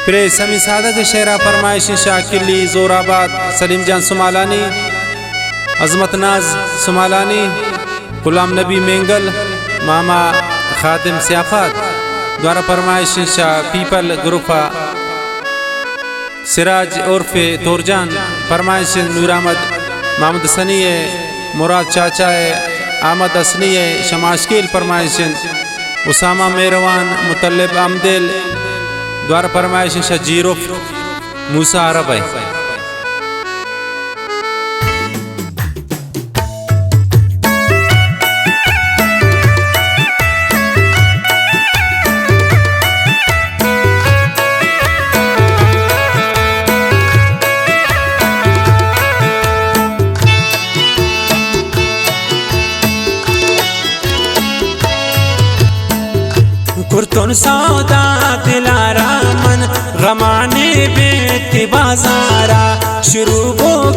Pray समी सादक शेरा फरमाइश शाकिली जोराबाद सलीम जान सुमालानी अजमत नाज सुमालानी गुलाम नबी मेंगल मामा खादिम सियाफत द्वारा फरमाइश शाह पीपल ग्रुपा सिराज उर्फे तोरजान फरमाइश नूर अहमद महमूद सनी मुराद चाचा आमद असनी शमाशकील फरमाइश उसामा मेरवान मुतलब अमदिल द्वारा फरमाइश शजीरुफ मूसा अरब है। कुर्तुन सौदा दिलारा मन गमाने बेती बाजारा शुरू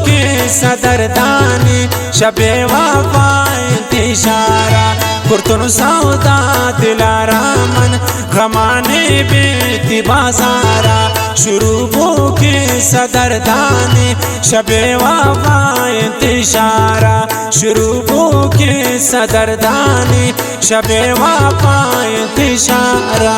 के सदरदानी शबे वफाए तिशारा कुर्तुन सौदा दिलारा मन गमाने बेती बाजारा शुरू के सदरदानी शबे वफाए तिशारा शुरू के सदरदानी शबे वफाए तिशारा।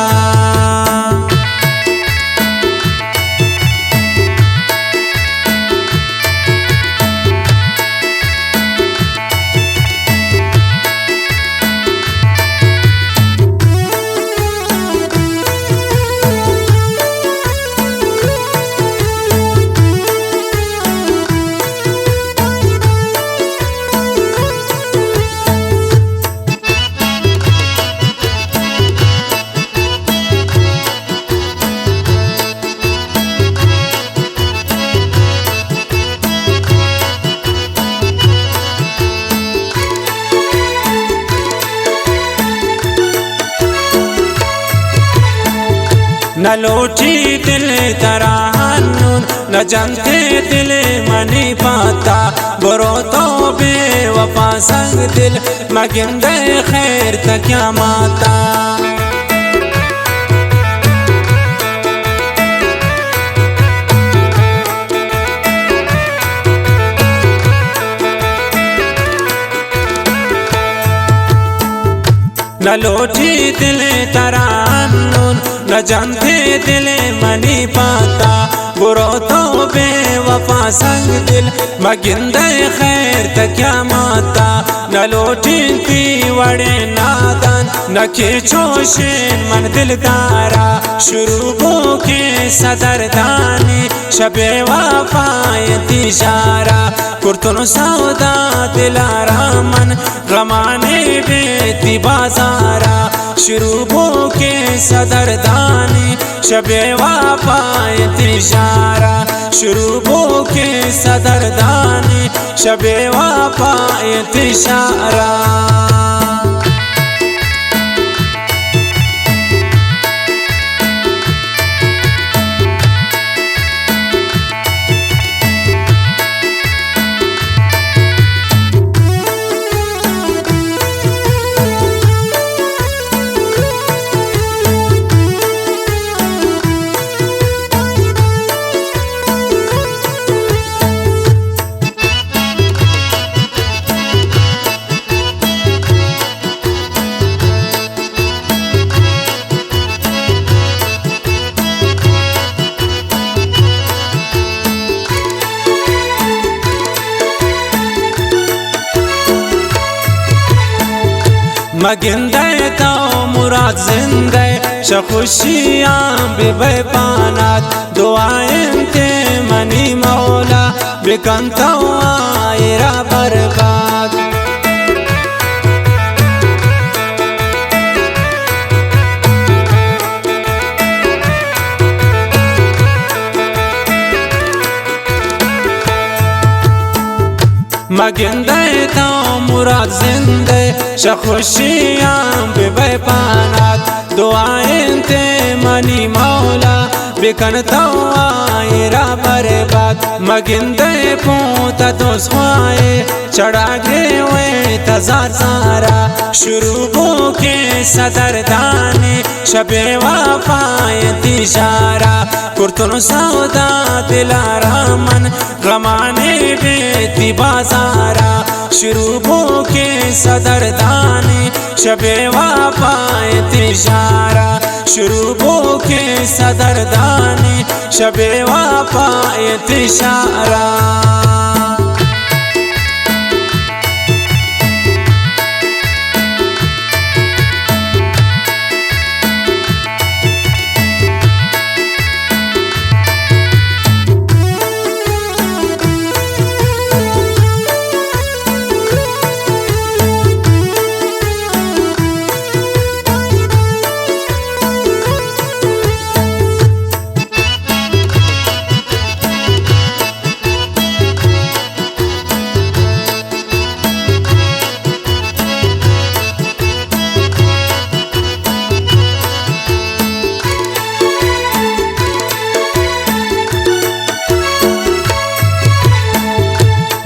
न लोटी दिल तराहनुन न जानते दिल मनी पाता बरो तो बेवफा संग दिल मगिंदे खैर तक क्या माता न लोटी दिल तराहनुन न जानते दिल मनी पाता बुरो तो बेवफा संग दिल मगिंदे खैर तक क्या माता न लोटी वड़े नादान न खींचोशे मन दिलदारा शुरू के सदरदानी शबे वफाए तिशारा कुर्तुन सौदा दिलारा मन गमाने बेती बाजारा शुरू के सदरदानी शबे वफाए तिशारा शुरू के सदरदानी शबे वफाए तिशारा। मगिंदे तो मुराद जिंदे शखुशियाँ बेपानात दुआएं ते मनी मौला बिकंता आयरा बर्बाद मगिंदे तो मुराद जिंदे शखुशियाँ बेपानात दुआएं ते मनी मौला बिकनता आयरा बर्बाद मगिंदे पूता तो स्वाए चढ़ा गए वे तजार सारा शुरू के सदरदाने शबे वफाए तिशारा कुर्तुन सौदा दिलारा मन गमाने बेती बाजारा शुरू के सदरदाने शबे वफाए तिशारा शुरू के सदरदाने शबे वफाए तिशारा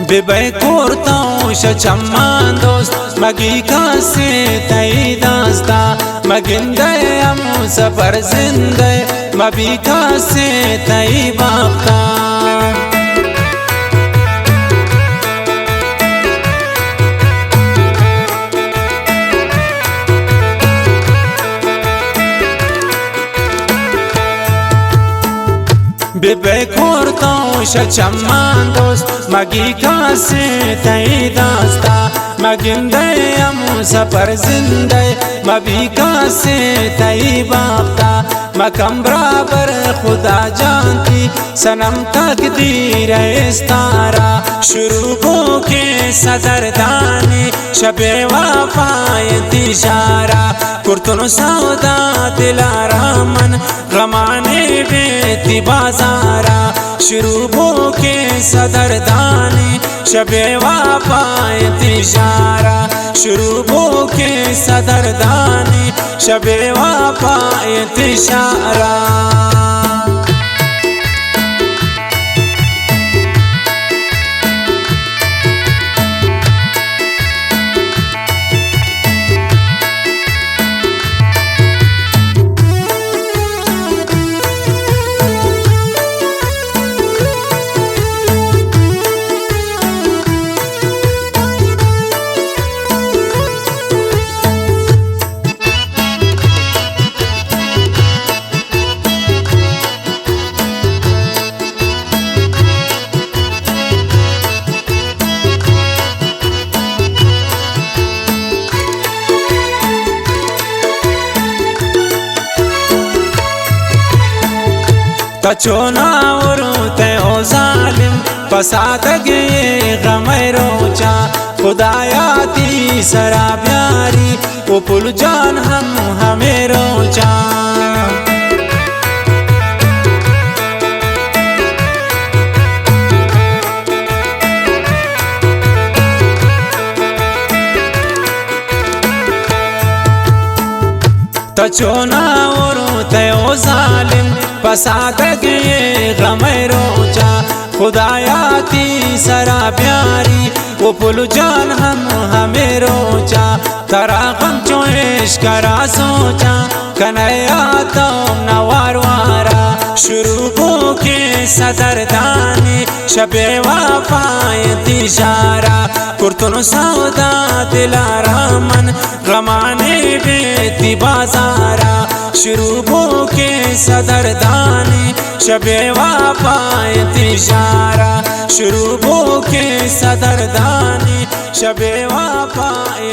बेबे कोरताऊं शचम्मान दोस्त मगी का से तई दास्ता मगिंदे हम सफर जिंदे मबी का से तई बाफ्ता बेबे कोरताऊं शचम्मान दोस्त मगी का से तई दास्ता मगिंदे हम सफर जिंदे मबी का से तई बाफ्ता मकम बराबर खुदा जानती सनम तकदीर इस्तारा शुरू के सदरदाने शबे वफाए तिशारा कुर्तुन सौदा दिलारा मन गमाने बेती बाजारा शुरू के सदरदाने शबे वफाए तिशारा शुरू के सदरदाने शबे वफाए तिशारा तचोना उरुते ओ जालिम फसाद गए गमे रोचा खुदाया ती सरा प्यारी वो पुल जान हम हमें रोचा तचोना उरुते ओ जालिम फसाद गए गमे रोचा खुदाया ती सरा प्यारी वो पुल जान हम हमें रोचा तरा गम चोश करा सोचा कन्हैया तुम नवार वारा शुरू के सदरदाने शबे वफाए तिशारा कुर्तुन सौदा दिलारा मन गमाने बेती बाजारा शुरू के सदरदाने शबे वफाए तिशारा शुरू के सदरदाने शबे वफाए